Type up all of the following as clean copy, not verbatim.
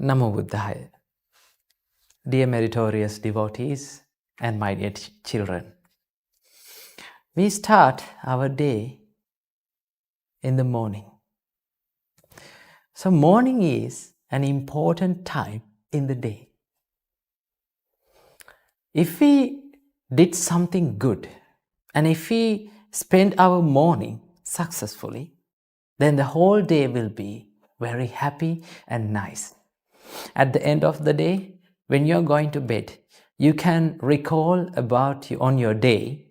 Namo Buddhaya. Dear meritorious devotees and my dear children, we start our day in the morning. So morning is an important time in the day. If we did something good and if we spend our morning successfully, then the whole day will be very happy and nice. At the end of the day, when you're going to bed, you can recall about on your day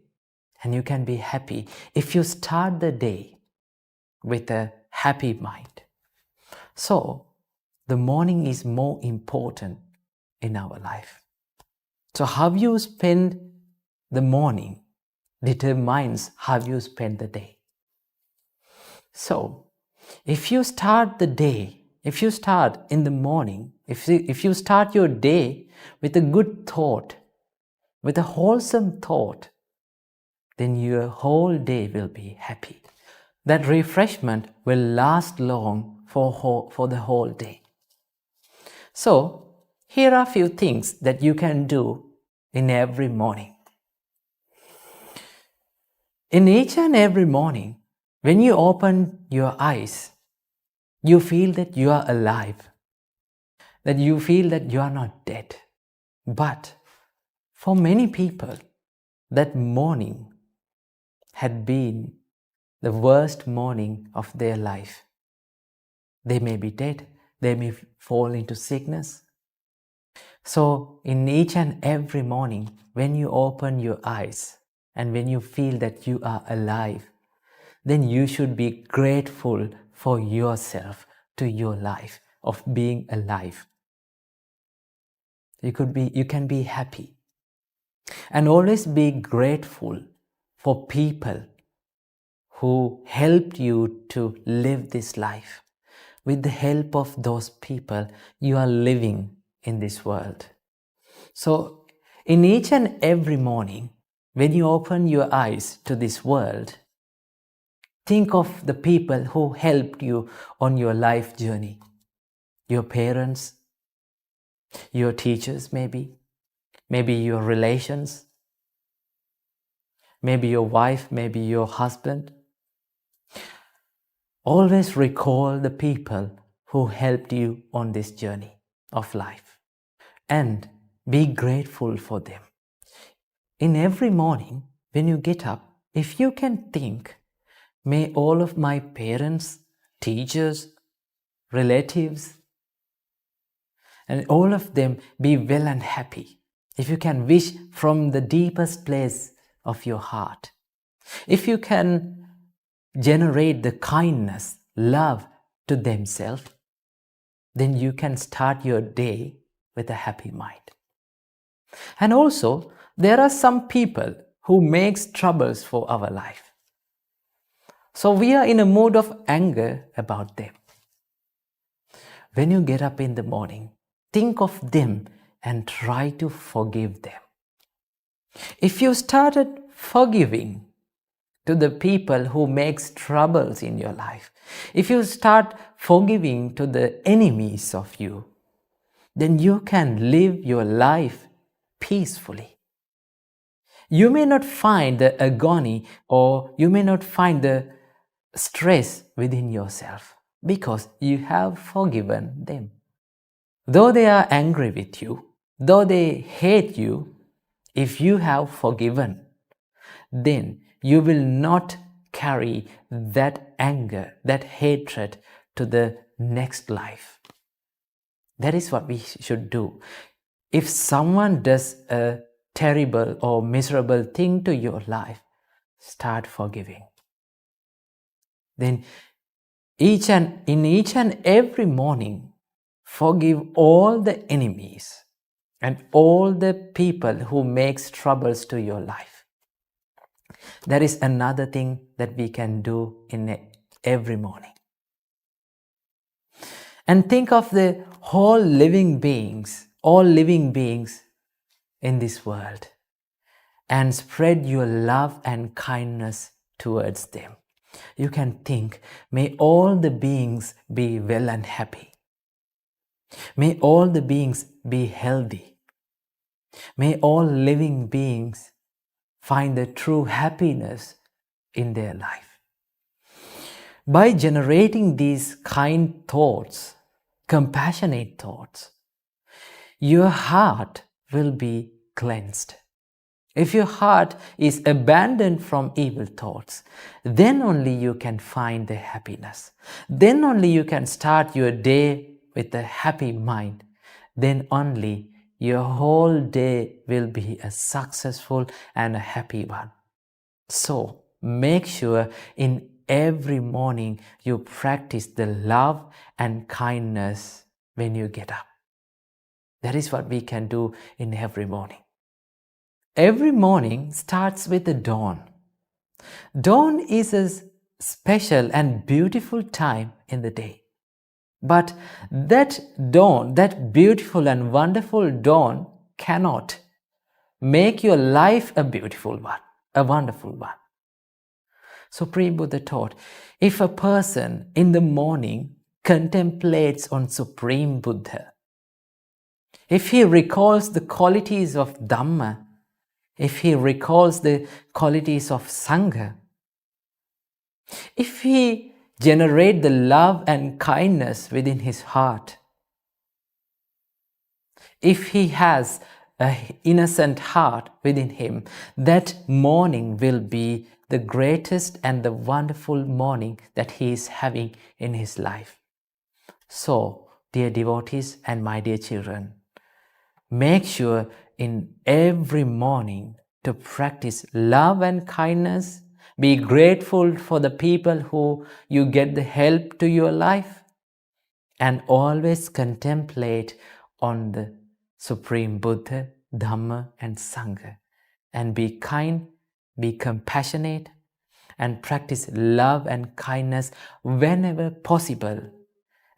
and you can be happy if you start the day with a happy mind. So, the morning is more important in our life. So, how you spend the morning determines how you spend the day. So, if you start the day, if you start in the morning, if you start your day with a good thought, with a wholesome thought, then your whole day will be happy. That refreshment will last long for the whole day. So, here are a few things that you can do in every morning. In each and every morning, when you open your eyes, you feel that you are alive, that you feel that you are not dead. But for many people, that morning had been the worst morning of their life. They may be dead, they may fall into sickness. So in each and every morning, when you open your eyes and when you feel that you are alive, then you should be grateful for yourself, to your life of being alive. You can be happy. And always be grateful for people who helped you to live this life. With the help of those people, you are living in this world. So, in each and every morning, when you open your eyes to this world, think of the people who helped you on your life journey. Your parents, your teachers maybe your relations, maybe your wife, maybe your husband. Always recall the people who helped you on this journey of life and be grateful for them. In every morning, when you get up, if you can think, may all of my parents, teachers, relatives, and all of them be well and happy. If you can wish from the deepest place of your heart, if you can generate the kindness, love to themselves, then you can start your day with a happy mind. And also, there are some people who makes troubles for our life. So we are in a mood of anger about them. When you get up in the morning, think of them and try to forgive them. If you started forgiving to the people who makes troubles in your life, if you start forgiving to the enemies of you, then you can live your life peacefully. You may not find the agony or you may not find the stress within yourself because you have forgiven them. Though they are angry with you, though they hate you, if you have forgiven, then you will not carry that anger, that hatred to the next life. That is what we should do. If someone does a terrible or miserable thing to your life, start forgiving. Then in each and every morning, forgive all the enemies and all the people who makes troubles to your life. That is another thing that we can do in every morning. And think of the all living beings in this world, and spread your love and kindness towards them. You can think, may all the beings be well and happy. May all the beings be healthy. May all living beings find the true happiness in their life. By generating these kind thoughts, compassionate thoughts, your heart will be cleansed. If your heart is abandoned from evil thoughts, then only you can find the happiness. Then only you can start your day with a happy mind. Then only your whole day will be a successful and a happy one. So make sure in every morning you practice the love and kindness when you get up. That is what we can do in every morning. Every morning starts with the dawn. Dawn is a special and beautiful time in the day. But that dawn, that beautiful and wonderful dawn, cannot make your life a beautiful one, a wonderful one. Supreme Buddha taught, if a person in the morning contemplates on Supreme Buddha, if he recalls the qualities of Dhamma, if he recalls the qualities of Sangha, if he generates the love and kindness within his heart, if he has an innocent heart within him, that morning will be the greatest and the wonderful morning that he is having in his life. So, dear devotees and my dear children, make sure in every morning to practice love and kindness. Be grateful for the people who you get the help to your life, and always contemplate on the Supreme Buddha, Dhamma and Sangha, and be kind, be compassionate, and practice love and kindness whenever possible.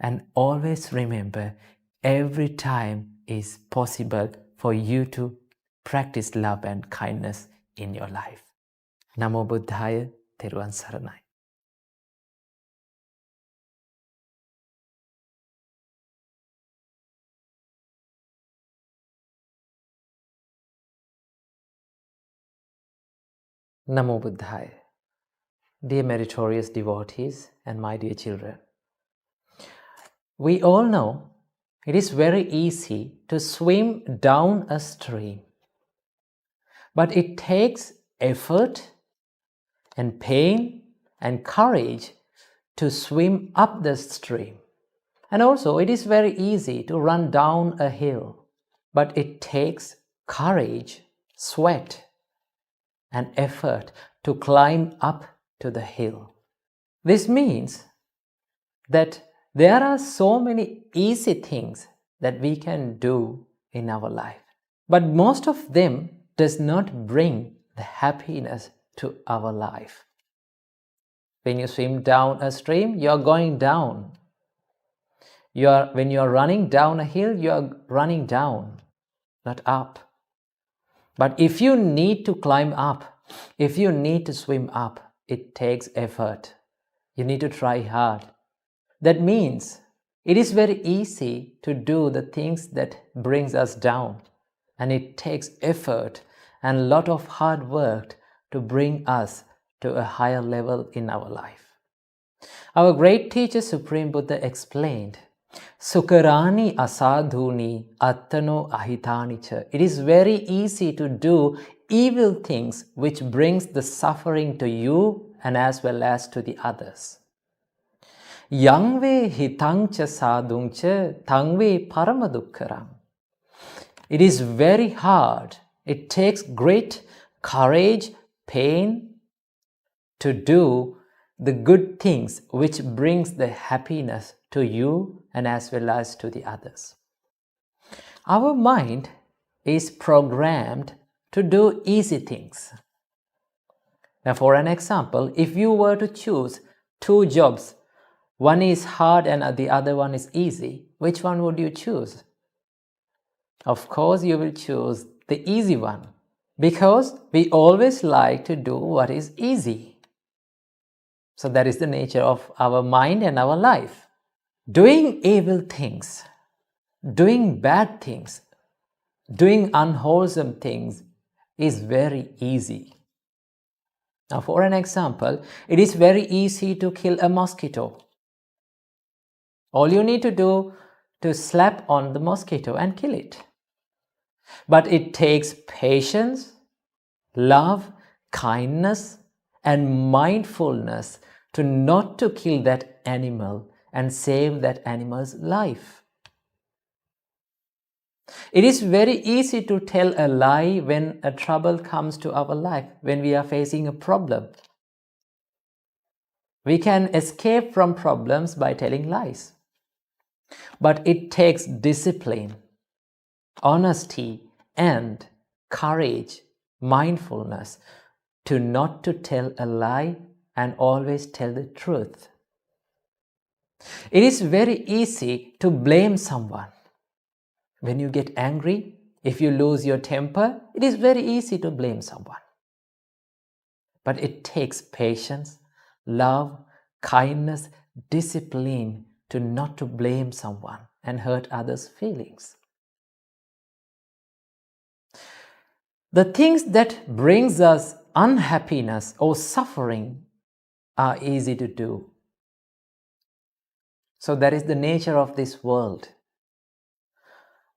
And always remember, every time is possible for you to practice love and kindness in your life. Namo Buddhaya, Theruvan Saranai. Namo Buddhaya. Dear meritorious devotees and my dear children, we all know it is very easy to swim down a stream, but it takes effort and pain and courage to swim up the stream. And also, it is very easy to run down a hill, but it takes courage, sweat, and effort to climb up to the hill. This means that there are so many easy things that we can do in our life, but most of them does not bring the happiness to our life. When you swim down a stream, you are going down. When you are running down a hill, you are running down, not up. But if you need to climb up, if you need to swim up, it takes effort. You need to try hard. That means it is very easy to do the things that brings us down, and it takes effort and a lot of hard work to bring us to a higher level in our life. Our great teacher Supreme Buddha explained, Sukarani asadhuni attano ahitanicha. It is very easy to do evil things which brings the suffering to you and as well as to the others. Yangve hitangcha sadhungcha tangve paramadukkaram. It is very hard. It takes great courage, pain to do the good things which brings the happiness to you and as well as to the others. Our mind is programmed to do easy things. Now, for an example, if you were to choose two jobs, one is hard and the other one is easy, which one would you choose? Of course, you will choose the easy one, because we always like to do what is easy. So that is the nature of our mind and our life. Doing evil things Doing bad things, doing unwholesome things is very easy. Now, for an example, it is very easy to kill a mosquito. All you need to do to slap on the mosquito and kill it. But it takes patience, love, kindness, and mindfulness to not to kill that animal and save that animal's life. It is very easy to tell a lie when a trouble comes to our life, when we are facing a problem. We can escape from problems by telling lies. But it takes discipline, honesty, and courage, mindfulness to not to tell a lie and always tell the truth. It is very easy to blame someone. When you get angry, if you lose your temper, it is very easy to blame someone. But it takes patience, love, kindness, discipline to not to blame someone and hurt others' feelings. The things that brings us unhappiness or suffering are easy to do. So that is the nature of this world.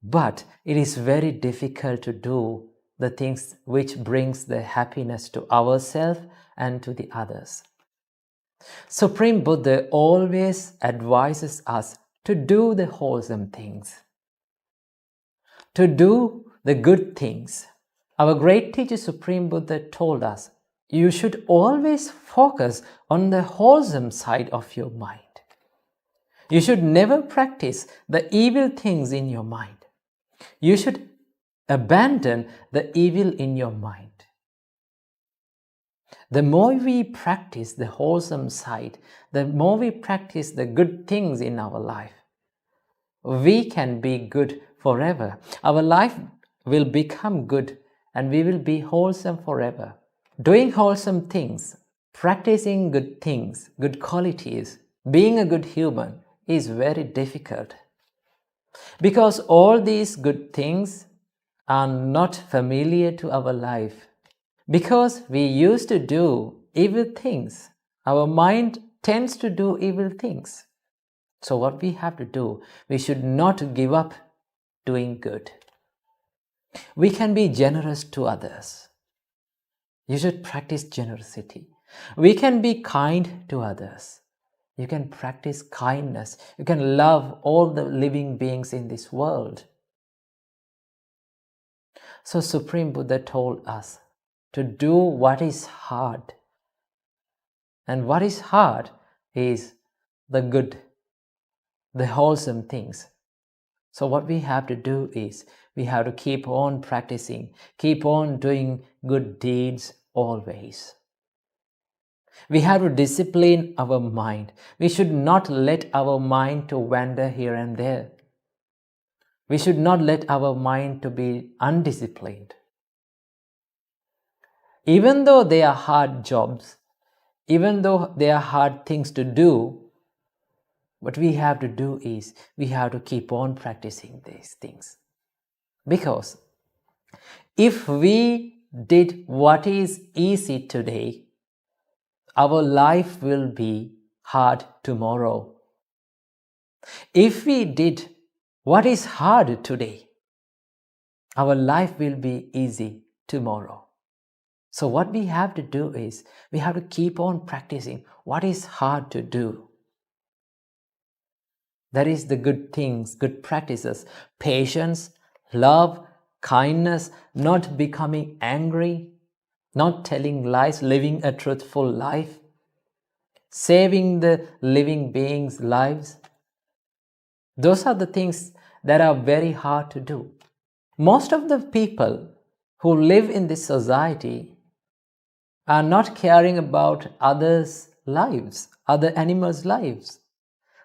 But it is very difficult to do the things which brings the happiness to ourselves and to the others. Supreme Buddha always advises us to do the wholesome things, to do the good things. Our great teacher Supreme Buddha told us, you should always focus on the wholesome side of your mind. You should never practice the evil things in your mind. You should abandon the evil in your mind. The more we practice the wholesome side, the more we practice the good things in our life, we can be good forever. Our life will become good and we will be wholesome forever. Doing wholesome things, practicing good things, good qualities, being a good human is very difficult. Because all these good things are not familiar to our life. Because we used to do evil things, our mind tends to do evil things. So what we have to do, we should not give up doing good. We can be generous to others. You should practice generosity. We can be kind to others. You can practice kindness. You can love all the living beings in this world. So Supreme Buddha told us to do what is hard. And what is hard is the good, the wholesome things. So what we have to do is we have to keep on practicing, keep on doing good deeds always. We have to discipline our mind. We should not let our mind to wander here and there. We should not let our mind to be undisciplined. Even though they are hard jobs, even though they are hard things to do, what we have to do is we have to keep on practicing these things. Because if we did what is easy today, our life will be hard tomorrow. If we did what is hard today, our life will be easy tomorrow. So what we have to do is we have to keep on practicing what is hard to do. That is the good things, good practices, patience, love, kindness, not becoming angry, not telling lies, living a truthful life, saving the living beings' lives. Those are the things that are very hard to do. Most of the people who live in this society are not caring about others' lives, other animals' lives.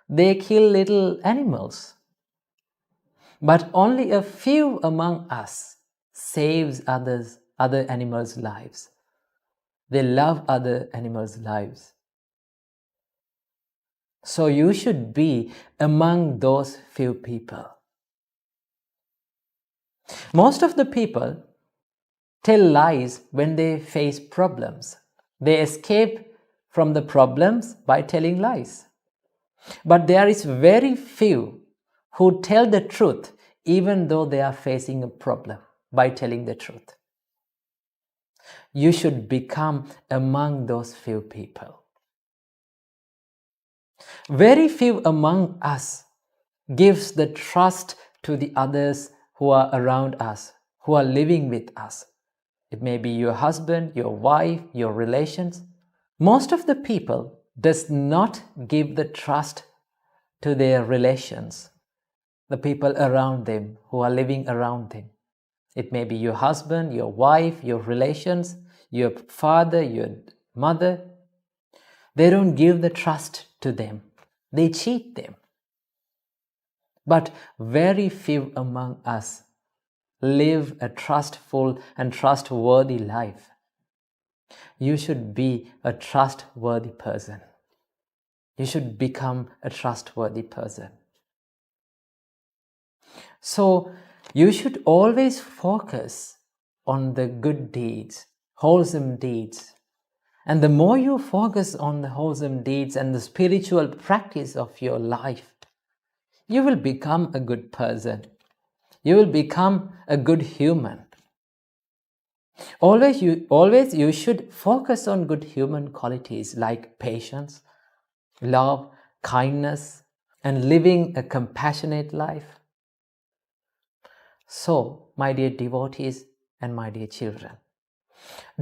They kill little animals. But only a few among us saves other animals' lives. They love other animals' lives. So you should be among those few people. Most of the people tell lies when they face problems. They escape from the problems by telling lies. But there is very few who tell the truth even though they are facing a problem by telling the truth. You should become among those few people. Very few among us gives the trust to the others who are around us, who are living with us. It may be your husband, your wife, your relations. Most of the people does not give the trust to their relations, the people around them who are living around them. It may be your husband, your wife, your relations, your father, your mother. They don't give the trust to them. They cheat them. But very few among us live a trustful and trustworthy life. You should be a trustworthy person. You should become a trustworthy person. So you should always focus on the good deeds, wholesome deeds. And the more you focus on the wholesome deeds and the spiritual practice of your life, you will become a good person. You will become a good human. Always you should focus on good human qualities like patience, love, kindness, and living a compassionate life. So, my dear devotees and my dear children,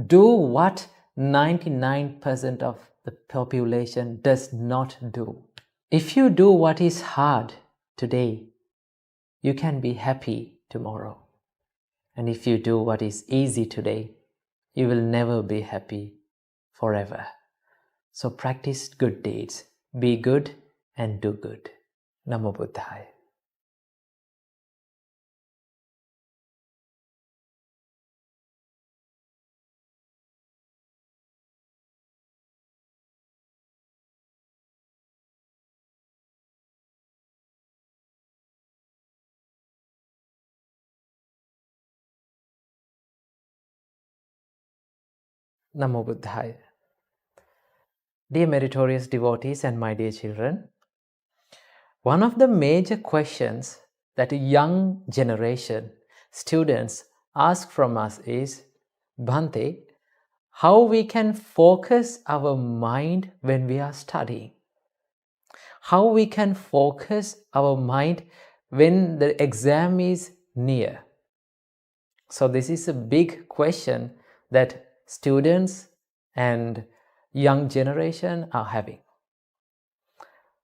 do what 99% of the population does not do. If you do what is hard today, you can be happy tomorrow. And if you do what is easy today, you will never be happy forever. So practice good deeds. Be good and do good. Namo Buddhaya. Namo Buddhaya. Dear meritorious devotees and my dear children, one of the major questions that a young generation, students ask from us is, Bhante, how we can focus our mind when we are studying? How we can focus our mind when the exam is near? So this is a big question that students and young generation are having.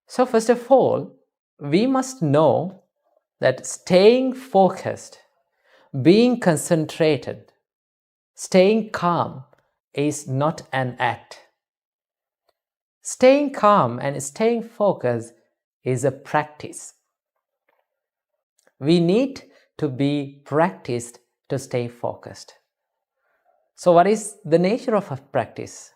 So first of all, we must know that staying focused, being concentrated, staying calm is not an act. Staying calm and staying focused is a practice. We need to be practiced to stay focused. So what is the nature of a practice?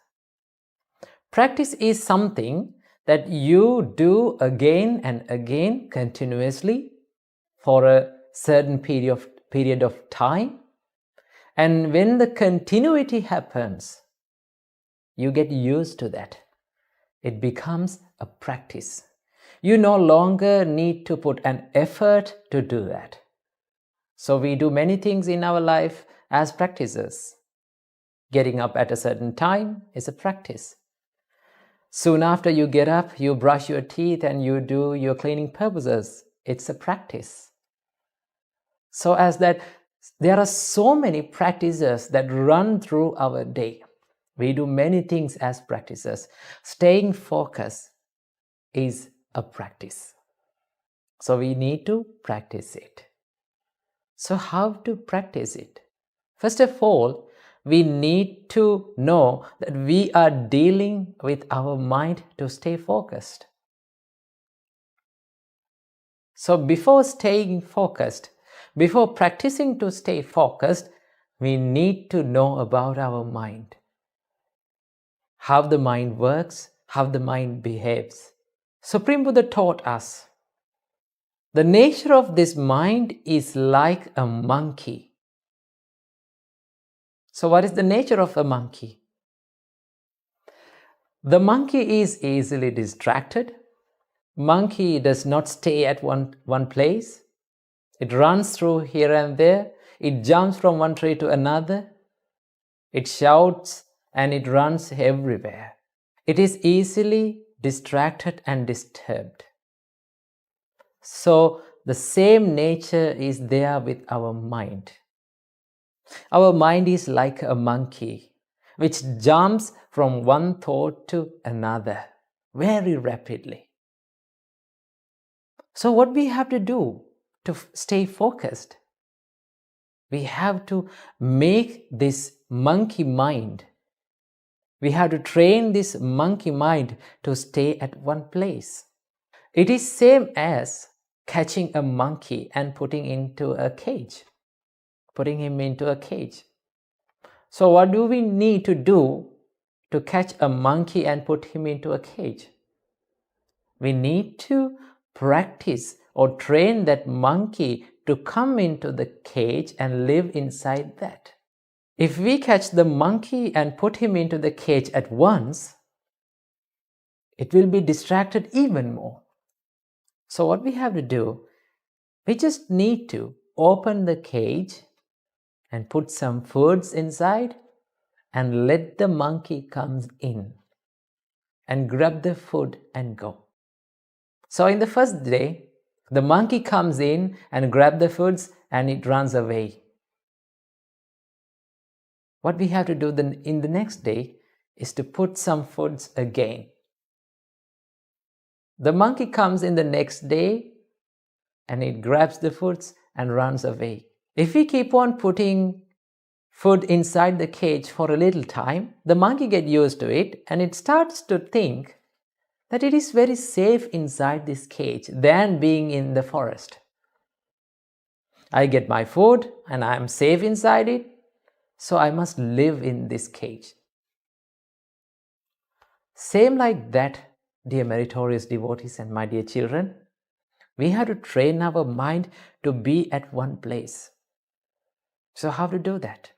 Practice is something that you do again and again continuously for a certain period of time. And when the continuity happens, you get used to that. It becomes a practice. You no longer need to put an effort to do that. So we do many things in our life as practices. Getting up at a certain time is a practice. Soon after you get up, you brush your teeth and you do your cleaning purposes. It's a practice. So as that, there are so many practices that run through our day. We do many things as practices. Staying focused is a practice. So we need to practice it. So how to practice it? First of all, we need to know that we are dealing with our mind to stay focused. So before staying focused, before practicing to stay focused, we need to know about our mind. How the mind works, how the mind behaves. Supreme Buddha taught us The nature of this mind is like a monkey. So what is the nature of a monkey? The monkey is easily distracted. Monkey does not stay at one place. It runs through here and there. It jumps from one tree to another. It shouts and it runs everywhere. It is easily distracted and disturbed. So the same nature is there with our mind. Our mind is like a monkey which jumps from one thought to another very rapidly. So what we have to do to stay focused? We have to make this monkey mind. We have to train this monkey mind to stay at one place. It is same as catching a monkey and putting him into a cage. So what do we need to do to catch a monkey and put him into a cage? We need to practice or train that monkey to come into the cage and live inside that. If we catch the monkey and put him into the cage at once, it will be distracted even more. So what we have to do, we just need to open the cage and put some foods inside and let the monkey come in and grab the food and go. So in the first day, the monkey comes in and grabs the foods and it runs away. What we have to do then in the next day is to put some foods again. The monkey comes in the next day and it grabs the foods and runs away. If we keep on putting food inside the cage for a little time, the monkey gets used to it and it starts to think that it is very safe inside this cage than being in the forest. I get my food and I am safe inside it, so I must live in this cage. Same like that, dear meritorious devotees and my dear children, we have to train our mind to be at one place. So how to do that?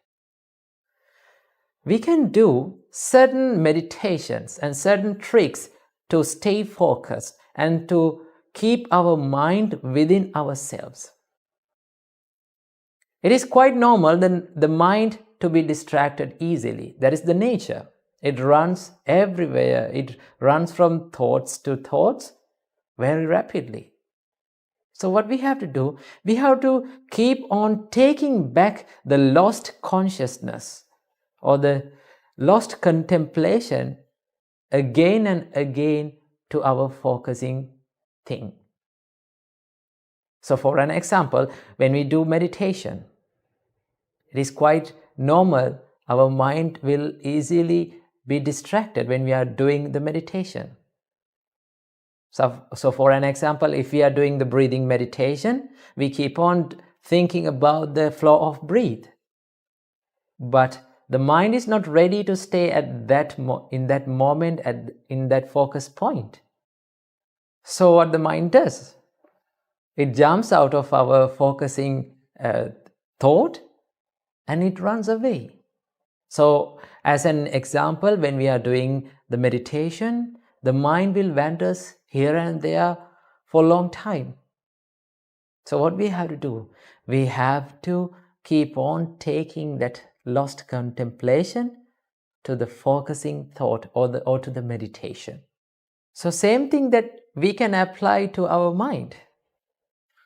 We can do certain meditations and certain tricks to stay focused and to keep our mind within ourselves. It is quite normal the mind to be distracted easily. That is the nature. It runs everywhere. It runs from thoughts to thoughts very rapidly. So what we have to do, we have to keep on taking back the lost consciousness or the lost contemplation again and again to our focusing thing. So for an example, when we do meditation, it is quite normal. Our mind will easily be distracted when we are doing the meditation. So for an example, if we are doing the breathing meditation, we keep on thinking about the flow of breath. But the mind is not ready to stay at in that moment, in that focus point. So what the mind does, it jumps out of our focusing thought and it runs away. So as an example, when we are doing the meditation, the mind will wander here and there for a long time. So what we have to do, we have to keep on taking that lost contemplation to the focusing thought or to the meditation. So same thing that we can apply to our mind.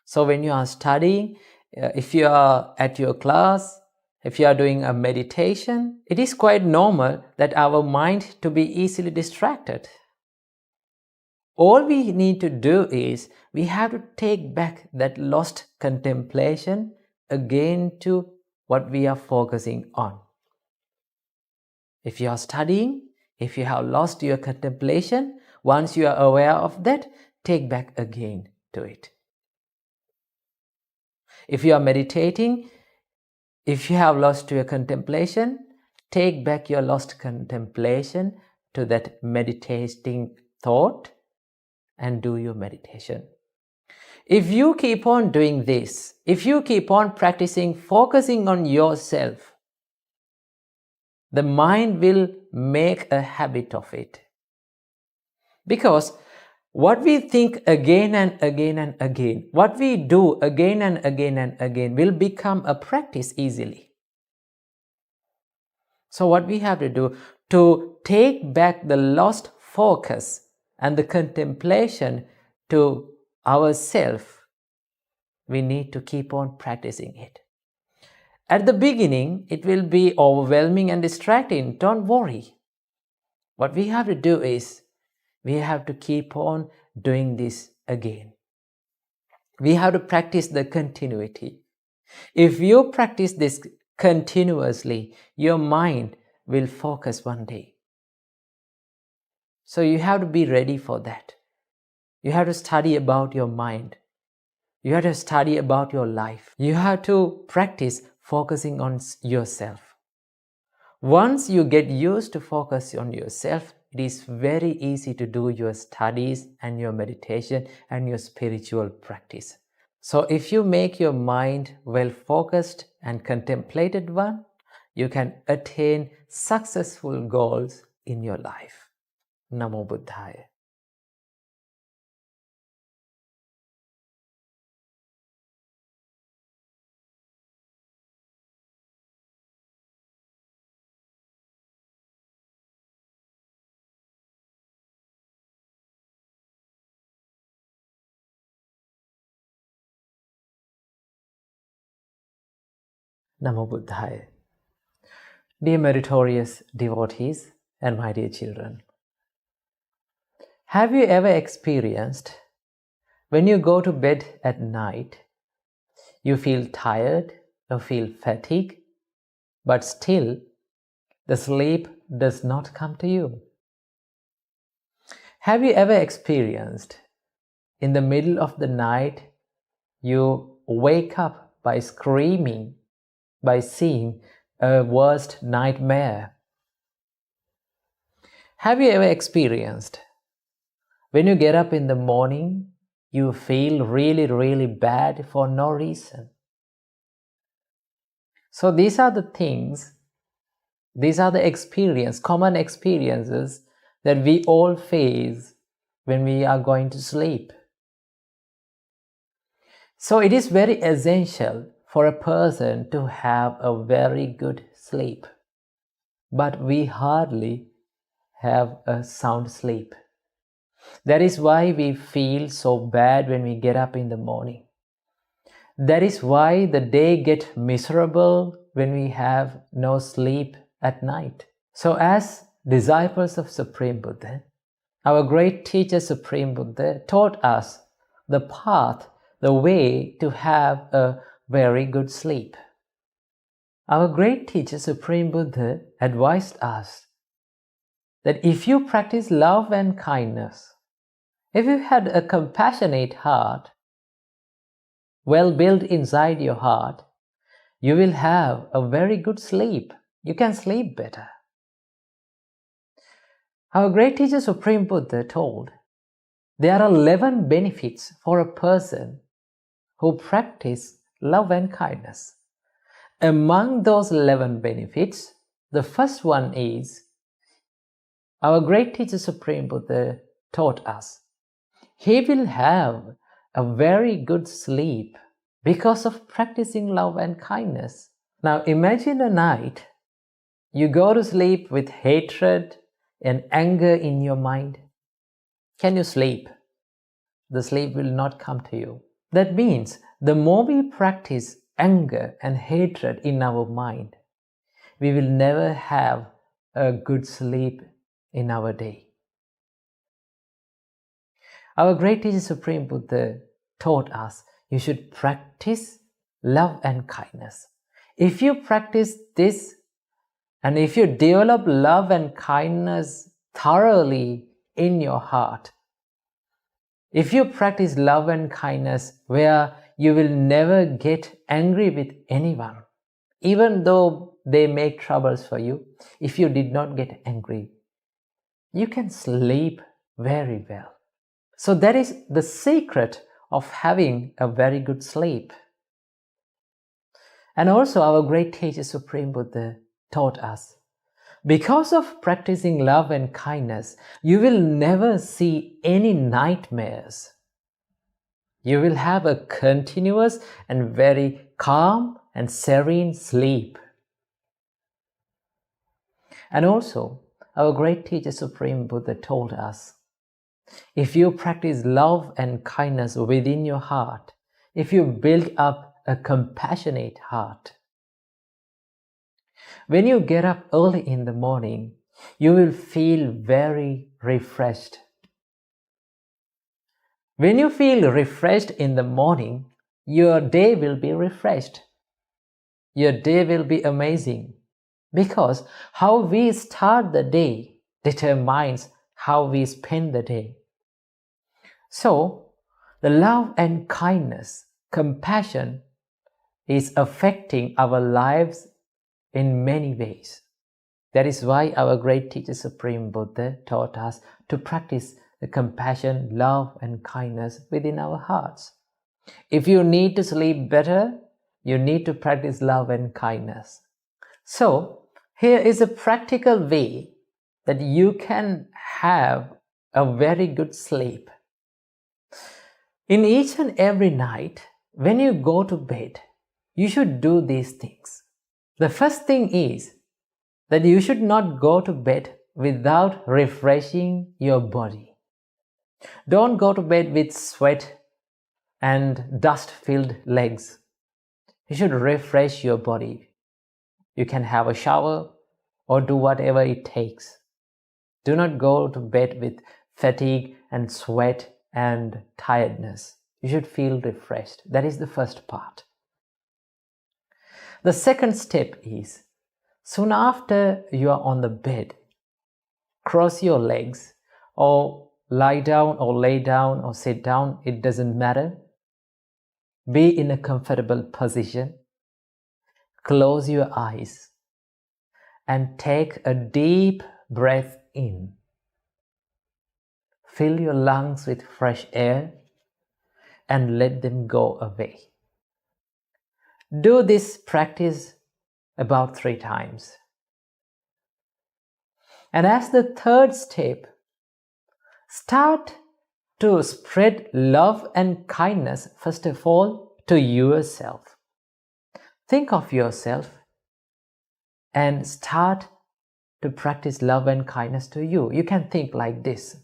So when you are studying, if you are at your class, if you are doing a meditation, it is quite normal that our mind to be easily distracted. All we need to do is we have to take back that lost contemplation again to what we are focusing on. If you are studying, if you have lost your contemplation, once you are aware of that, take back again to it. If you are meditating, if you have lost your contemplation, take back your lost contemplation to that meditating thought and do your meditation. If you keep on doing this, if you keep on practicing focusing on yourself, the mind will make a habit of it. Because what we think again and again and again, what we do again and again and again will become a practice easily. So what we have to do to take back the lost focus and the contemplation to ourself, we need to keep on practicing it. At the beginning, it will be overwhelming and distracting. Don't worry. What we have to do is, we have to keep on doing this again. We have to practice the continuity. If you practice this continuously, your mind will focus one day. So you have to be ready for that. You have to study about your mind. You have to study about your life. You have to practice focusing on yourself. Once you get used to focus on yourself, it is very easy to do your studies and your meditation and your spiritual practice. So if you make your mind well focused and contemplated one, you can attain successful goals in your life. Namo Buddhaya. Namo Buddhaya. Dear meritorious devotees and my dear children, have you ever experienced when you go to bed at night, you feel tired or feel fatigued, but still the sleep does not come to you? Have you ever experienced in the middle of the night you wake up by screaming, by seeing a worst nightmare? Have you ever experienced when you get up in the morning, you feel really, really bad for no reason? So these are the things, these are the common experiences that we all face when we are going to sleep. So it is very essential for a person to have a very good sleep. But we hardly have a sound sleep. That is why we feel so bad when we get up in the morning. That is why the day gets miserable when we have no sleep at night. So as disciples of Supreme Buddha, our great teacher Supreme Buddha taught us the path, the way to have a very good sleep. Our great teacher Supreme Buddha advised us that if you practice love and kindness, if you had a compassionate heart, well built inside your heart, you will have a very good sleep. You can sleep better. Our great teacher Supreme Buddha told there are 11 benefits for a person who practice love and kindness. Among those 11 benefits, the first one is, our great teacher Supreme Buddha taught us, he will have a very good sleep because of practicing love and kindness. Now imagine a night you go to sleep with hatred and anger in your mind. Can you sleep? The sleep will not come to you. That means the more we practice anger and hatred in our mind, we will never have a good sleep in our day. Our great teacher Supreme Buddha taught us you should practice love and kindness. If you practice this, and if you develop love and kindness thoroughly in your heart, if you practice love and kindness where you will never get angry with anyone, even though they make troubles for you, if you did not get angry, you can sleep very well. So that is the secret of having a very good sleep. And also our great teacher Supreme Buddha taught us, because of practicing love and kindness, you will never see any nightmares. You will have a continuous and very calm and serene sleep. And also, our great teacher Supreme Buddha told us, if you practice love and kindness within your heart, if you build up a compassionate heart, when you get up early in the morning, you will feel very refreshed. When you feel refreshed in the morning, your day will be refreshed. Your day will be amazing, because how we start the day determines how we spend the day. So, the love and kindness, compassion is affecting our lives in many ways. That is why our great teacher Supreme Buddha taught us to practice the compassion, love and kindness within our hearts. If you need to sleep better, you need to practice love and kindness. So, here is a practical way that you can have a very good sleep. In each and every night, when you go to bed, you should do these things. The first thing is that you should not go to bed without refreshing your body. Don't go to bed with sweat and dust-filled legs. You should refresh your body. You can have a shower or do whatever it takes. Do not go to bed with fatigue and sweat and tiredness. You should feel refreshed. That is the first part. The second step is, soon after you are on the bed, cross your legs or lie down or lay down or sit down, it doesn't matter. Be in a comfortable position. Close your eyes and take a deep breath in. Fill your lungs with fresh air and let them go away. Do this practice about 3 times. And as the third step, start to spread love and kindness, first of all, to yourself. Think of yourself and start to practice love and kindness to you. You can think like this: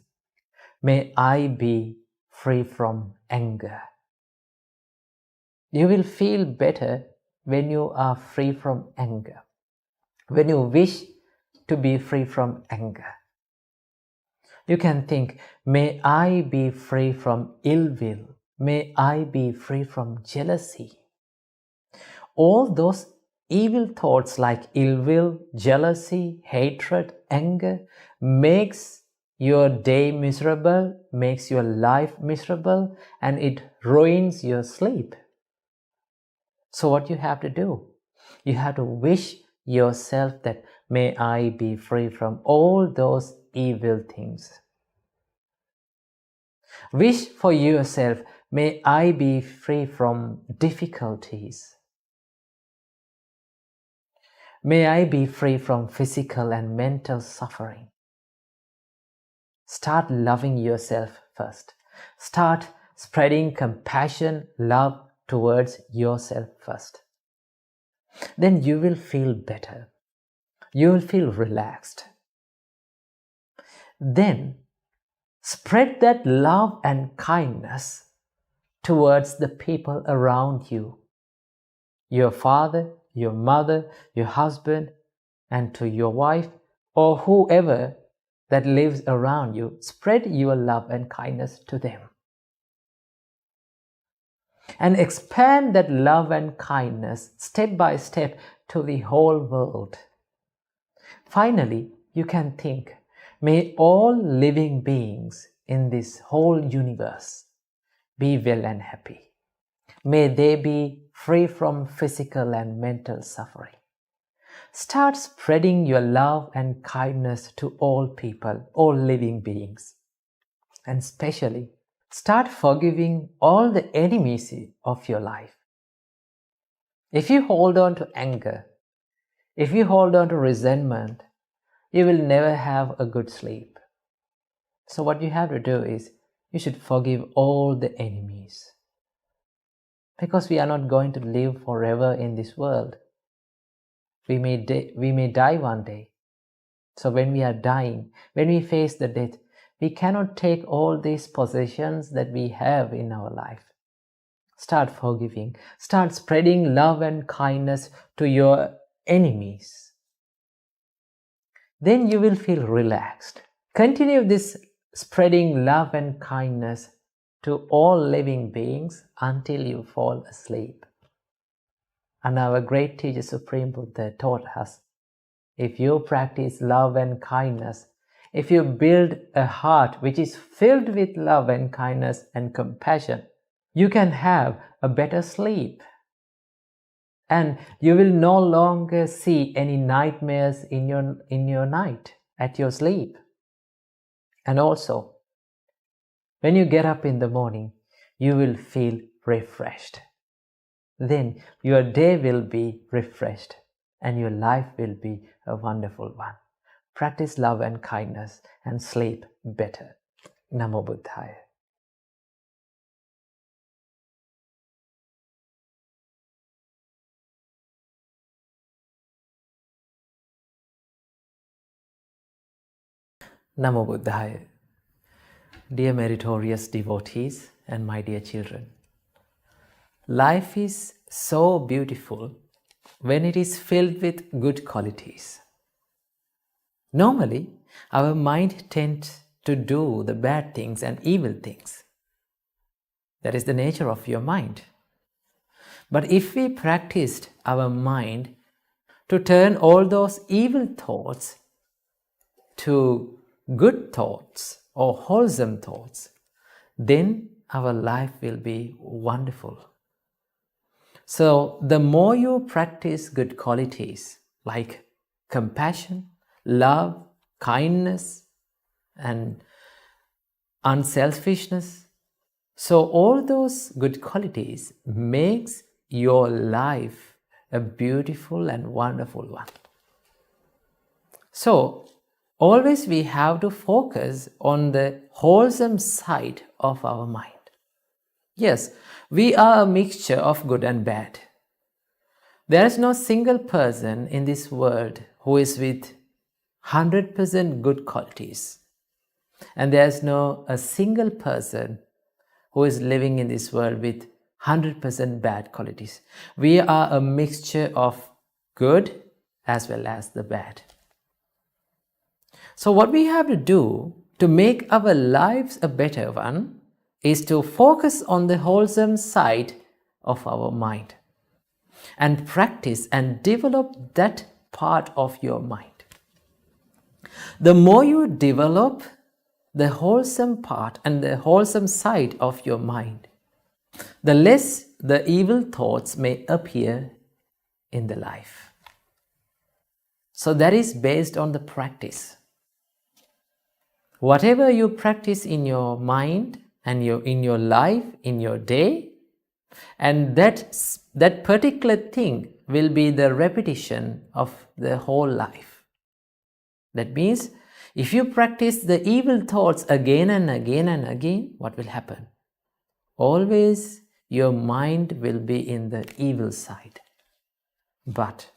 may I be free from anger. You will feel better when you are free from anger, when you wish to be free from anger. You can think, may I be free from ill will. May I be free from jealousy. All those evil thoughts like ill will, jealousy, hatred, anger makes your day miserable, makes your life miserable, and it ruins your sleep. So what you have to do? You have to wish yourself that may I be free from all those evil things. Wish for yourself, may I be free from difficulties. May I be free from physical and mental suffering. Start loving yourself first. Start spreading compassion, love towards yourself first. Then you will feel better. You will feel relaxed. Then spread that love and kindness towards the people around you. Your father, your mother, your husband, and to your wife, or whoever that lives around you. Spread your love and kindness to them. And expand that love and kindness step by step to the whole world. Finally, you can think, may all living beings in this whole universe be well and happy. May they be free from physical and mental suffering. Start spreading your love and kindness to all people, all living beings, and especially Start forgiving all the enemies of your life. If you hold on to anger, if you hold on to resentment, you will never have a good sleep. So what you have to do is, you should forgive all the enemies. Because we are not going to live forever in this world. We may die one day. So when we are dying, when we face the death, we cannot take all these possessions that we have in our life. Start forgiving. Start spreading love and kindness to your enemies. Then you will feel relaxed. Continue this spreading love and kindness to all living beings until you fall asleep. And our great teacher Supreme Buddha taught us, if you practice love and kindness, if you build a heart which is filled with love and kindness and compassion, you can have a better sleep. And you will no longer see any nightmares in your night, at your sleep. And also, when you get up in the morning, you will feel refreshed. Then your day will be refreshed and your life will be a wonderful one. Practice love and kindness and sleep better. Namo Buddhaya. Namo Buddhaya. Dear meritorious devotees and my dear children, life is so beautiful when it is filled with good qualities. Normally, our mind tends to do the bad things and evil things. That is the nature of your mind. But if we practiced our mind to turn all those evil thoughts to good thoughts or wholesome thoughts, then our life will be wonderful. So the more you practice good qualities like compassion, love, kindness, and unselfishness, so all those good qualities makes your life a beautiful and wonderful one. So always we have to focus on the wholesome side of our mind. Yes, we are a mixture of good and bad. There is no single person in this world who is with 100% good qualities. And there is no a single person who is living in this world with 100% bad qualities. We are a mixture of good as well as the bad. So what we have to do to make our lives a better one is to focus on the wholesome side of our mind and practice and develop that part of your mind. The more you develop the wholesome part and the wholesome side of your mind, the less the evil thoughts may appear in the life. So that is based on the practice. Whatever you practice in your mind and in your life, in your day, and that particular thing will be the repetition of the whole life. That means if you practice the evil thoughts again and again and again, what will happen? Always your mind will be in the evil side. But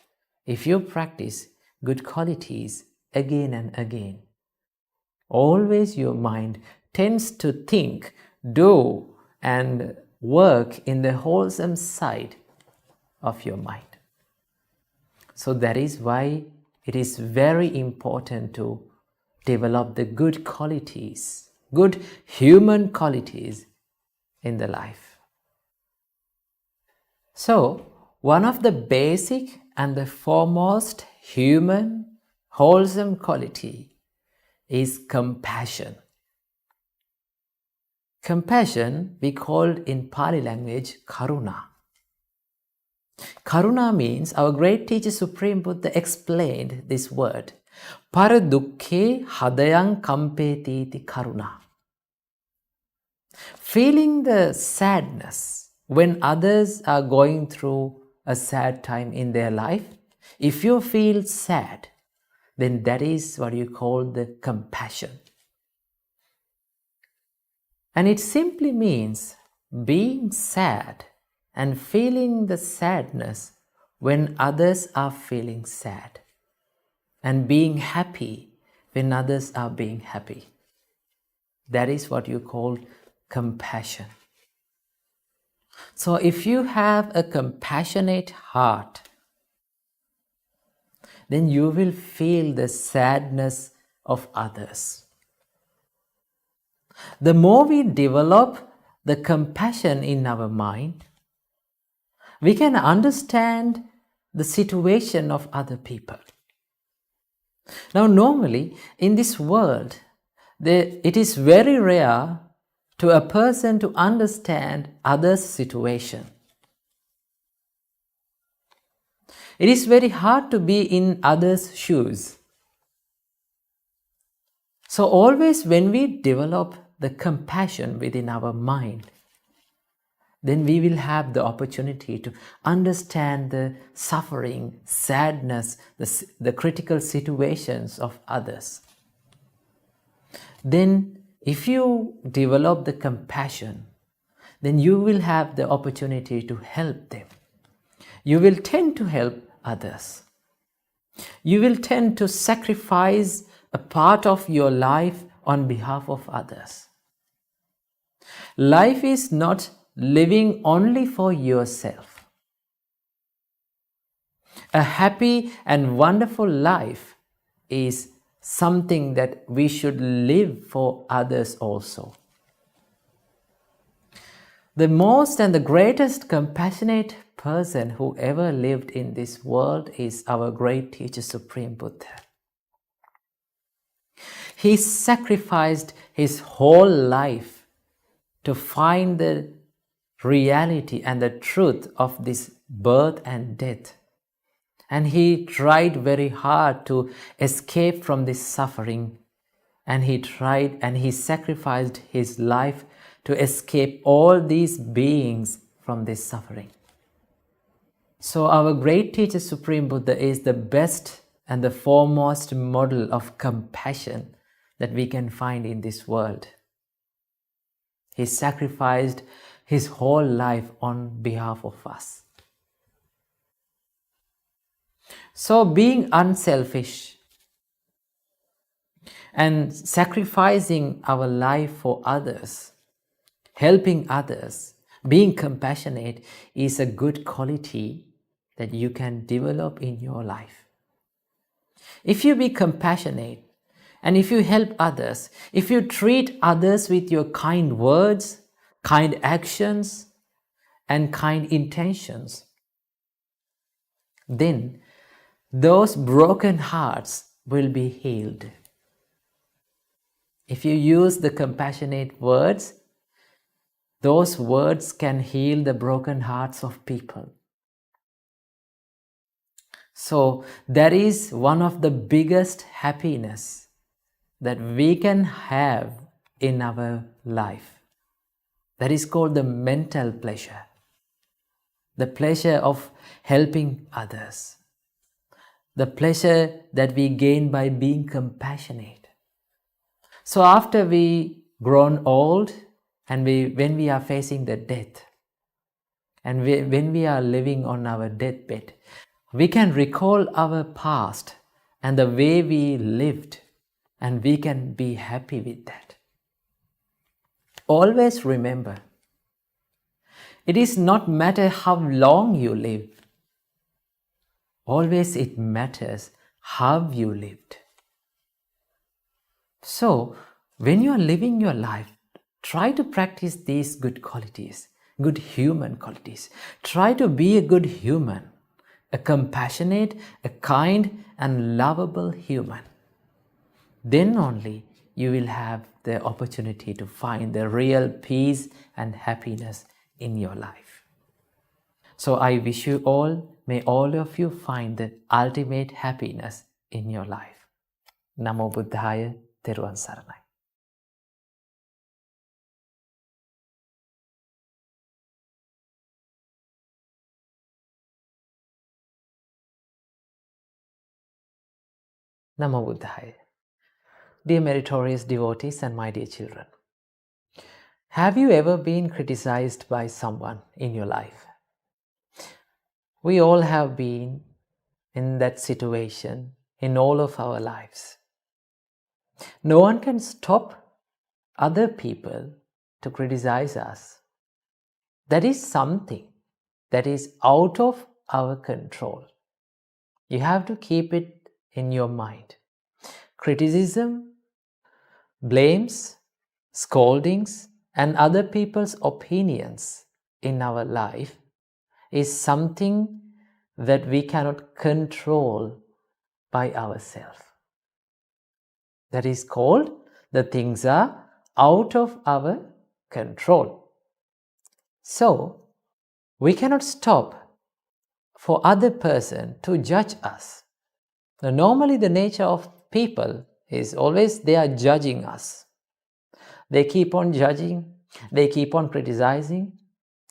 if you practice good qualities again and again, always your mind tends to think, do, and work in the wholesome side of your mind. So that is why it is very important to develop the good qualities, good human qualities in the life. So, one of the basic and the foremost human wholesome quality is compassion. Compassion we called in Pali language karuna. Karuna means, our great teacher Supreme Buddha explained this word, para dukkhe hadayang kampetiti karuna. Feeling the sadness when others are going through a sad time in their life, if you feel sad, then that is what you call the compassion. And it simply means being sad and feeling the sadness when others are feeling sad, and being happy when others are being happy. That is what you call compassion. So if you have a compassionate heart, then you will feel the sadness of others. The more we develop the compassion in our mind, we can understand the situation of other people. Now, normally in this world, it is very rare to a person to understand others' situation. It is very hard to be in others' shoes. So always when we develop the compassion within our mind, then we will have the opportunity to understand the suffering, sadness, the critical situations of others. Then if you develop the compassion, then you will have the opportunity to help them. You will tend to help others. You will tend to sacrifice a part of your life on behalf of others. Life is not living only for yourself. A happy and wonderful life is something that we should live for others also. The most and the greatest compassionate person who ever lived in this world is our great teacher, Supreme Buddha. He sacrificed his whole life to find the reality and the truth of this birth and death. And he tried very hard to escape from this suffering. And he sacrificed his life to escape all these beings from this suffering. So our great teacher, Supreme Buddha, is the best and the foremost model of compassion that we can find in this world. He sacrificed his whole life on behalf of us. So being unselfish and sacrificing our life for others, helping others, being compassionate is a good quality that you can develop in your life. If you be compassionate and if you help others, if you treat others with your kind words, kind actions, and kind intentions, then those broken hearts will be healed. If you use the compassionate words, those words can heal the broken hearts of people. So that is one of the biggest happiness that we can have in our life. That is called the mental pleasure. The pleasure of helping others. The pleasure that we gain by being compassionate. So after we grown old and when we are facing the death and when we are living on our deathbed, we can recall our past and the way we lived, and we can be happy with that. Always remember, it is not matter how long you live. Always it matters how you lived. So, when you are living your life, try to practice these good qualities, good human qualities. Try to be a good human, a compassionate, a kind and lovable human. Then only you will have the opportunity to find the real peace and happiness in your life. So I wish you all, may all of you find the ultimate happiness in your life. Namo Buddhaya, Teruvan Saranai. Namo Buddhaya. Dear meritorious devotees and my dear children, have you ever been criticized by someone in your life? We all have been in that situation in all of our lives. No one can stop other people to criticize us. That is something that is out of our control. You have to keep it in your mind. Criticism, blames, scoldings, and other people's opinions in our life is something that we cannot control by ourselves. That is called the things are out of our control. So, we cannot stop for other person to judge us. Now, normally the nature of people is always they are judging us. They keep on judging, they keep on criticizing,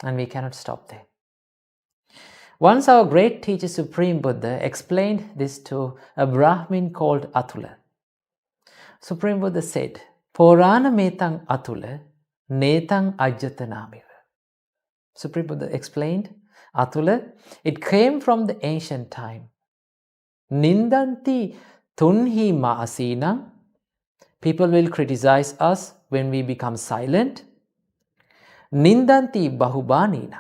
and we cannot stop them. Once our great teacher Supreme Buddha explained this to a Brahmin called Atula. Supreme Buddha said, Purana metang Atula, netang ajjatanamiva. Supreme Buddha explained, Atula, it came from the ancient time. Nindanti tunhi ma'asina. People will criticize us when we become silent. Nindanti bahubanina.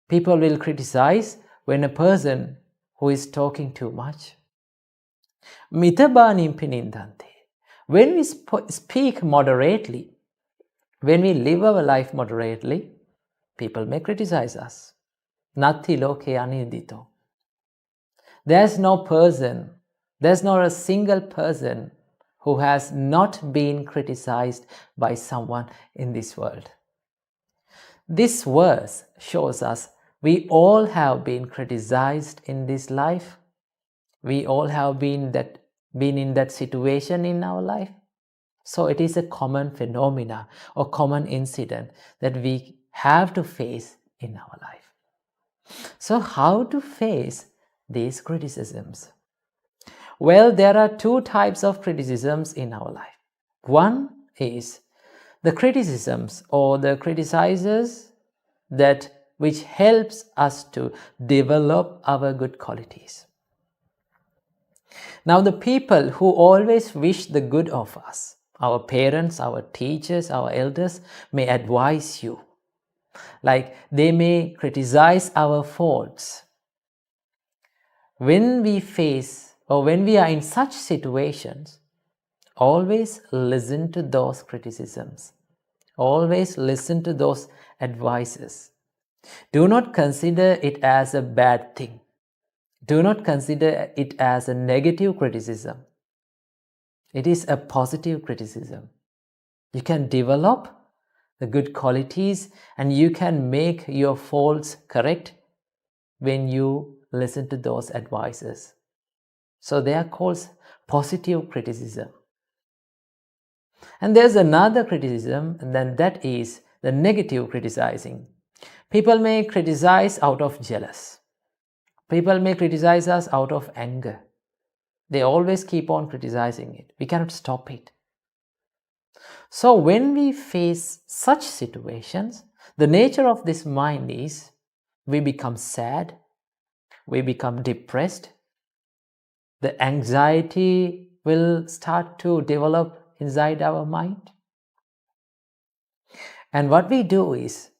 People will criticize when a person who is talking too much. Mitabanim pinindante. When we speak moderately, when we live our life moderately, people may criticize us. Nati loke anindito. There's no person, there's not a single person who has not been criticized by someone in this world. This verse shows us we all have been criticized in this life. We all have been in that situation in our life. So it is a common phenomena or common incident that we have to face in our life. So how to face these criticisms? Well, there are two types of criticisms in our life. One is the criticisms or the criticizers which helps us to develop our good qualities. Now, the people who always wish the good of us, our parents, our teachers, our elders, may advise you. Like they may criticize our faults. When we face or when we are in such situations, always listen to those criticisms. Always listen to those advices. Do not consider it as a bad thing. Do not consider it as a negative criticism. It is a positive criticism. You can develop the good qualities and you can make your faults correct when you listen to those advices. So they are called positive criticism. And there's another criticism, and then that is the negative criticizing. People may criticize out of jealous. People may criticize us out of anger. They always keep on criticizing it. We cannot stop it. So when we face such situations, the nature of this mind is we become sad, we become depressed, the anxiety will start to develop inside our mind. And what we do is,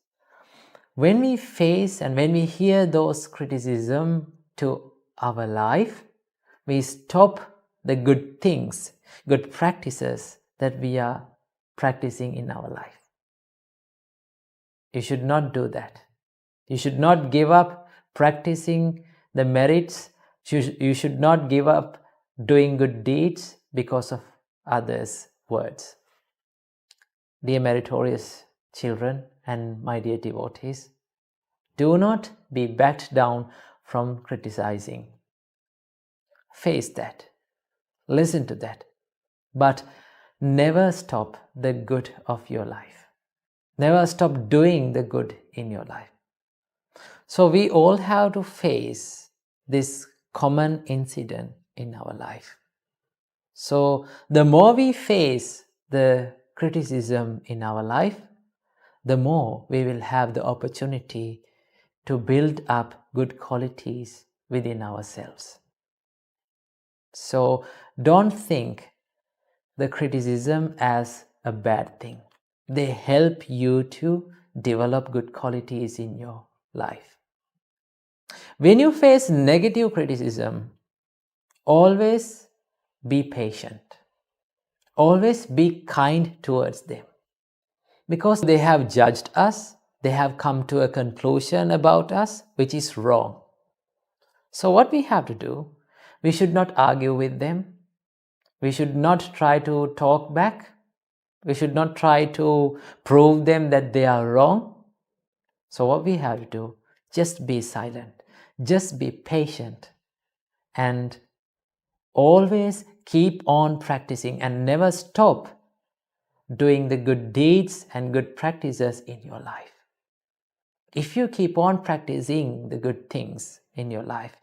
when we face and when we hear those criticisms to our life, we stop the good things, good practices that we are practicing in our life. You should not do that. You should not give up practicing the merits. You should not give up doing good deeds because of others' words. Dear meritorious children and my dear devotees, do not be backed down from criticizing. Face that. Listen to that. But never stop the good of your life. Never stop doing the good in your life. So we all have to face this common incident in our life. So the more we face the criticism in our life, the more we will have the opportunity to build up good qualities within ourselves. So don't think the criticism as a bad thing. They help you to develop good qualities in your life. When you face negative criticism, always be patient. Always be kind towards them. Because they have judged us, they have come to a conclusion about us which is wrong. So what we have to do, we should not argue with them. We should not try to talk back. We should not try to prove them that they are wrong. So what we have to do, just be silent, just be patient, and always keep on practicing and never stop doing the good deeds and good practices in your life. If you keep on practicing the good things in your life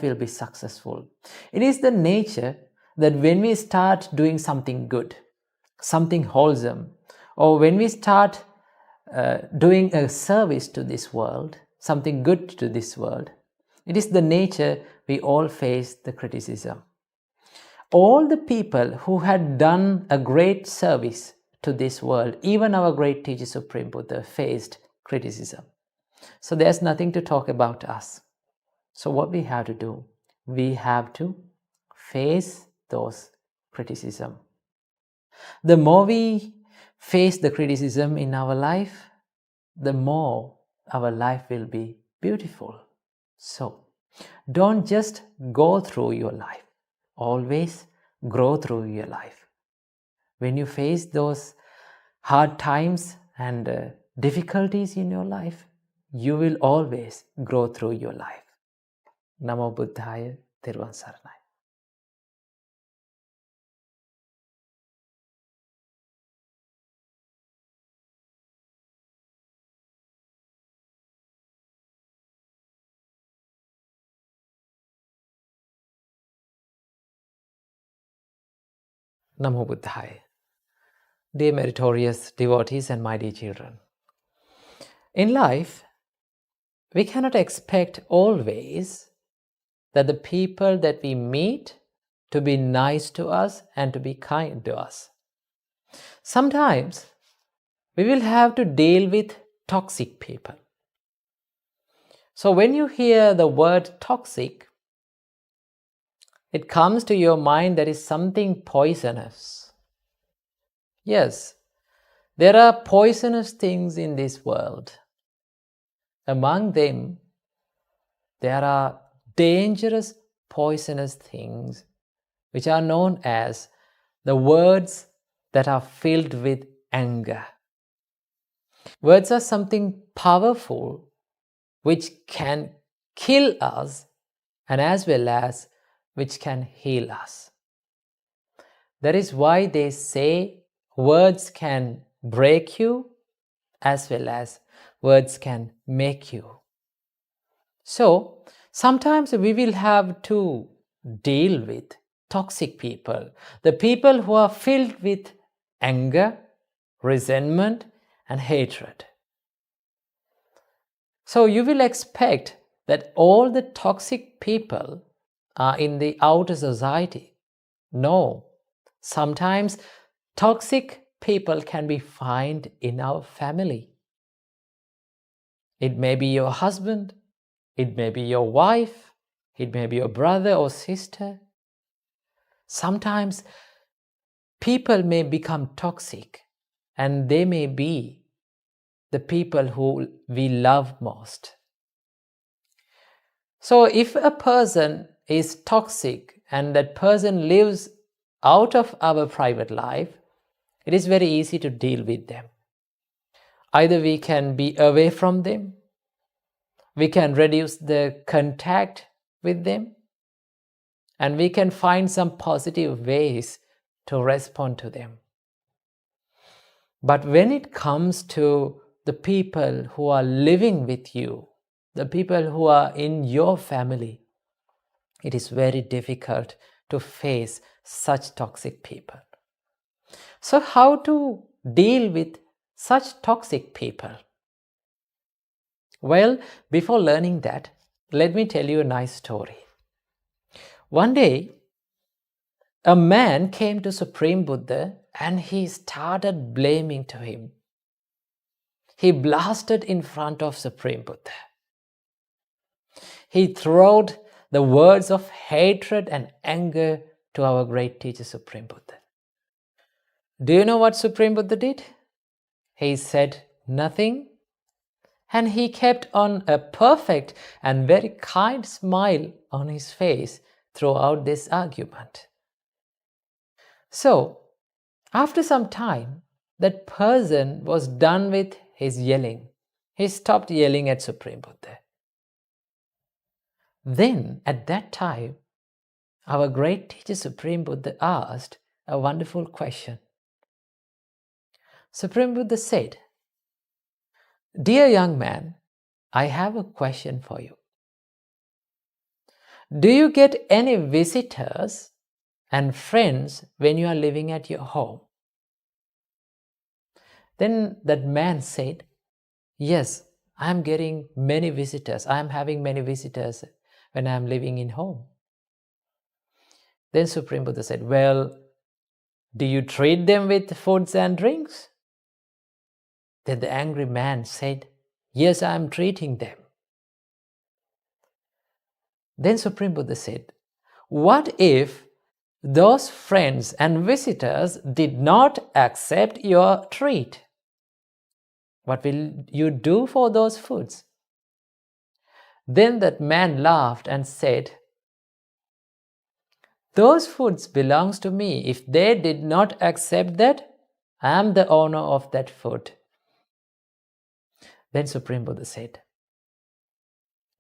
will be successful. It is the nature that when we start doing something good, something wholesome, or when we start doing a service to this world, something good to this world, it is the nature we all face the criticism. All the people who had done a great service to this world, even our great teacher Supreme Buddha, faced criticism. So there's nothing to talk about us. So what we have to do, we have to face those criticism. The more we face the criticism in our life, the more our life will be beautiful. So don't just go through your life. Always grow through your life. When you face those hard times and difficulties in your life, you will always grow through your life. Namo Buddhaya, Thiruvon Saranai. Namo Buddhaya. Dear meritorious devotees and my dear children, in life, we cannot expect always that the people that we meet to be nice to us and to be kind to us. Sometimes we will have to deal with toxic people. So when you hear the word toxic, it comes to your mind that is something poisonous. Yes, there are poisonous things in this world. Among them, there are dangerous, poisonous things which are known as the words that are filled with anger. Words are something powerful which can kill us and as well as which can heal us. That is why they say words can break you as well as words can make you. So sometimes we will have to deal with toxic people, the people who are filled with anger, resentment, and hatred. So you will expect that all the toxic people are in the outer society. No, sometimes toxic people can be found in our family. It may be your husband, it may be your wife, it may be your brother or sister. Sometimes people may become toxic and they may be the people who we love most. So if a person is toxic and that person lives out of our private life, it is very easy to deal with them. Either we can be away from them, we can reduce the contact with them, and we can find some positive ways to respond to them. But when it comes to the people who are living with you, the people who are in your family, it is very difficult to face such toxic people. So how to deal with such toxic people? Well, before learning that, let me tell you a nice story. One day, a man came to Supreme Buddha and he started blaming to him. He blasted in front of Supreme Buddha. He threw the words of hatred and anger to our great teacher, Supreme Buddha. Do you know what Supreme Buddha did? He said nothing, and he kept on a perfect and very kind smile on his face throughout this argument. So, after some time, that person was done with his yelling. He stopped yelling at Supreme Buddha. Then, at that time, our great teacher Supreme Buddha asked a wonderful question. Supreme Buddha said, "Dear young man, I have a question for you. Do you get any visitors and friends when you are living at your home?" Then that man said, "Yes, I am getting many visitors. I am having many visitors when I am living in home." Then Supreme Buddha said, "Well, do you treat them with foods and drinks?" Then the angry man said, "Yes, I am treating them." Then Supreme Buddha said, "What if those friends and visitors did not accept your treat? What will you do for those foods?" Then that man laughed and said, "Those foods belongs to me. If they did not accept that, I am the owner of that food." Then Supreme Buddha said,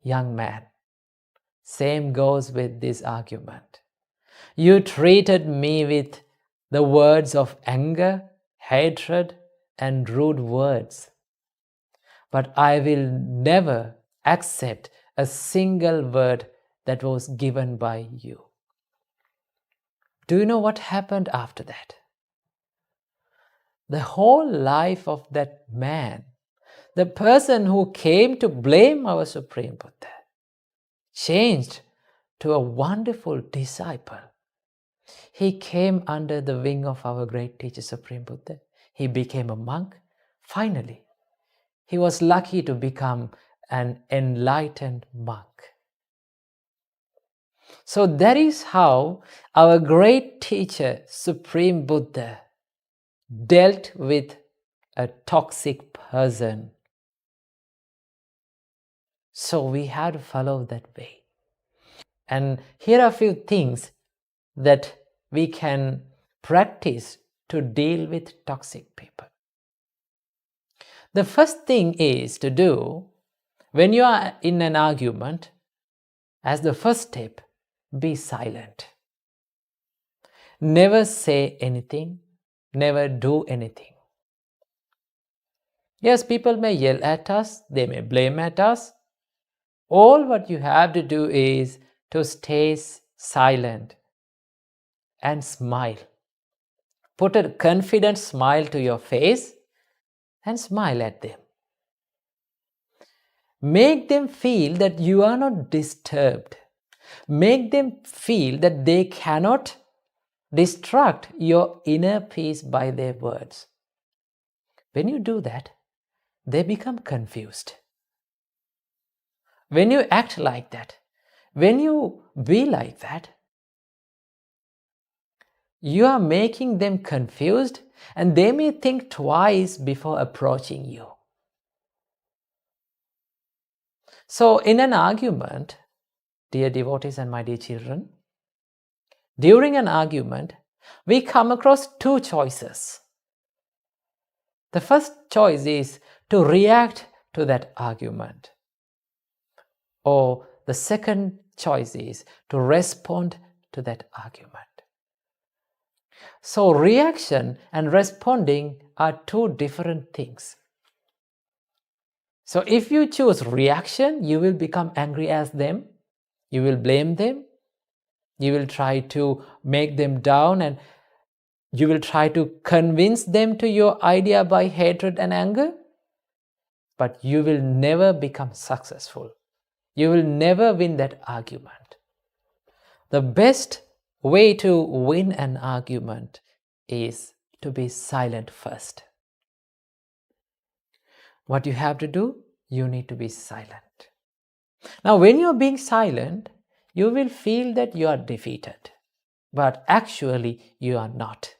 "Young man, same goes with this argument. You treated me with the words of anger, hatred, and rude words. But I will never accept a single word that was given by you." Do you know what happened after that? The whole life of that man, the person who came to blame our Supreme Buddha, changed to a wonderful disciple. He came under the wing of our great teacher, Supreme Buddha. He became a monk. Finally, he was lucky to become an enlightened monk. So that is how our great teacher, Supreme Buddha, dealt with a toxic person. So we have to follow that way. And here are a few things that we can practice to deal with toxic people. The first thing is to do, when you are in an argument, as the first step, be silent. Never say anything, never do anything. Yes, people may yell at us, they may blame at us. All what you have to do is to stay silent and smile. Put a confident smile to your face and smile at them. Make them feel that you are not disturbed. Make them feel that they cannot distract your inner peace by their words. When you do that, they become confused. When you act like that, when you be like that, you are making them confused and they may think twice before approaching you. So in an argument, dear devotees and my dear children, during an argument, we come across two choices. The first choice is to react to that argument. Or the second choice is to respond to that argument. So reaction and responding are two different things. So if you choose reaction, you will become angry as them, you will blame them, You will try to make them down, and you will try to convince them to your idea by hatred and anger, but you will never become successful. You will never win that argument. The best way to win an argument is to be silent first. What you have to do, you need to be silent. Now, when you're being silent, you will feel that you are defeated, but actually you are not.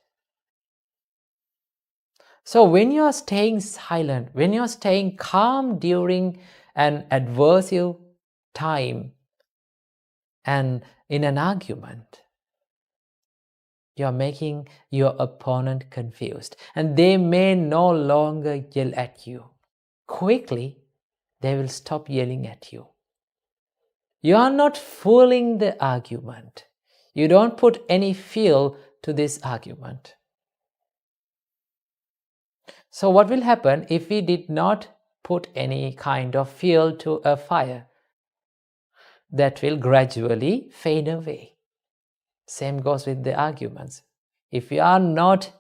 So when you are staying silent, when you are staying calm during an adversive time and in an argument, you are making your opponent confused, and they may no longer yell at you. Quickly, they will stop yelling at you. You are not fooling the argument. You don't put any fuel to this argument. So what will happen if we did not put any kind of fuel to a fire? That will gradually fade away. Same goes with the arguments. If you are not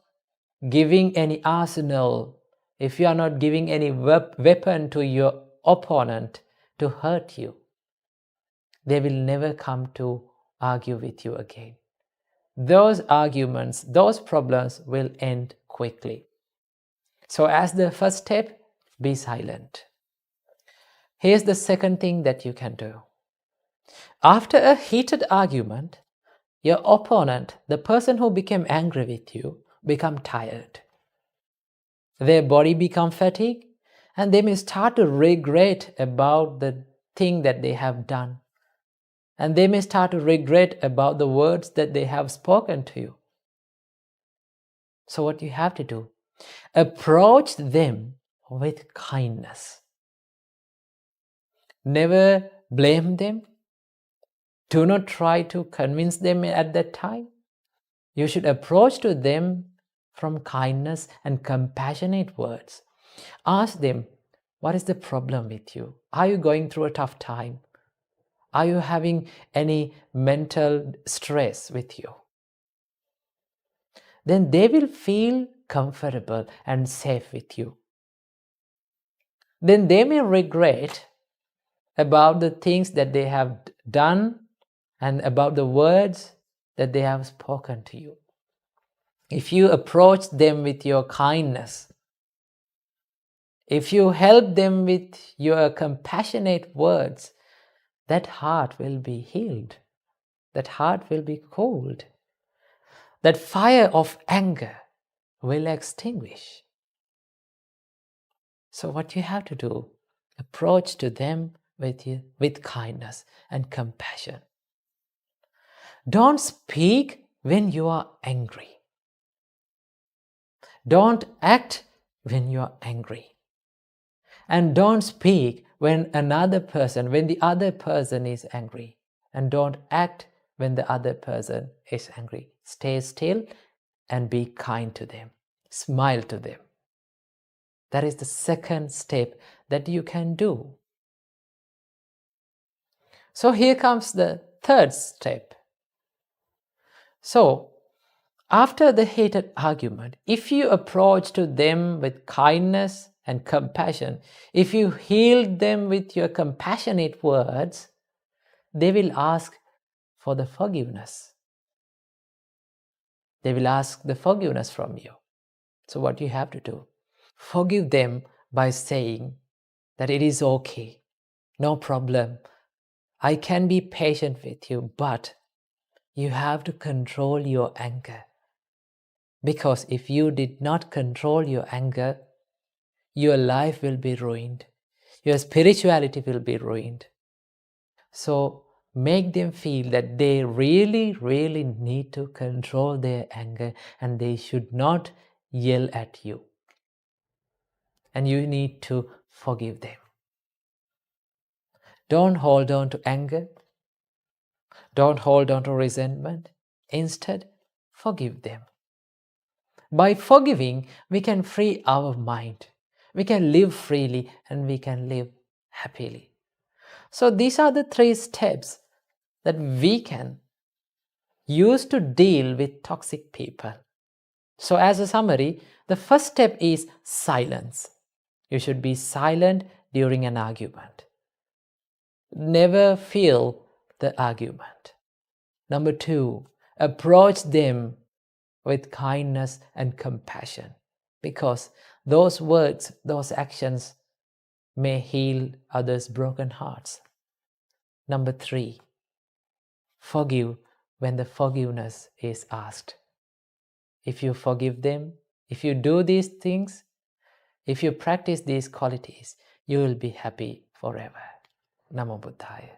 giving any arsenal, if you are not giving any weapon to your opponent to hurt you, they will never come to argue with you again. Those arguments, those problems will end quickly. So as the first step, be silent. Here's the second thing that you can do. After a heated argument, your opponent, the person who became angry with you, become tired. Their body become fatigued, and they may start to regret about the thing that they have done. And they may start to regret about the words that they have spoken to you. So what you have to do, approach them with kindness. Never blame them. Do not try to convince them at that time. You should approach to them from kindness and compassionate words. Ask them, what is the problem with you? Are you going through a tough time? Are you having any mental stress with you? Then they will feel comfortable and safe with you. Then they may regret about the things that they have done and about the words that they have spoken to you. If you approach them with your kindness, if you help them with your compassionate words, that heart will be healed. That heart will be cooled. That fire of anger will extinguish. So what you have to do, approach to them with kindness and compassion. Don't speak when you are angry. Don't act when you are angry. And don't speak when the other person is angry. And don't act when the other person is angry. Stay still and be kind to them. Smile to them. That is the second step that you can do. So here comes the third step. So, after the heated argument, if you approach to them with kindness and compassion, if you heal them with your compassionate words, they will ask for the forgiveness. They will ask the forgiveness from you. So what you have to do, forgive them by saying that it is okay, no problem. I can be patient with you, but you have to control your anger. Because if you did not control your anger, your life will be ruined. Your spirituality will be ruined. So make them feel that they really, really need to control their anger, and they should not yell at you. And you need to forgive them. Don't hold on to anger. Don't hold on to resentment. Instead, forgive them. By forgiving, we can free our mind. We can live freely and we can live happily. So these are the 3 steps that we can used to deal with toxic people. So as a summary, the first step is silence. You should be silent during an argument. Never feel the argument. Number 2, approach them with kindness and compassion, because those words, those actions may heal others' broken hearts. Number 3, forgive when the forgiveness is asked. If you forgive them, if you do these things, if you practice these qualities, you will be happy forever. Namo Buddhaya.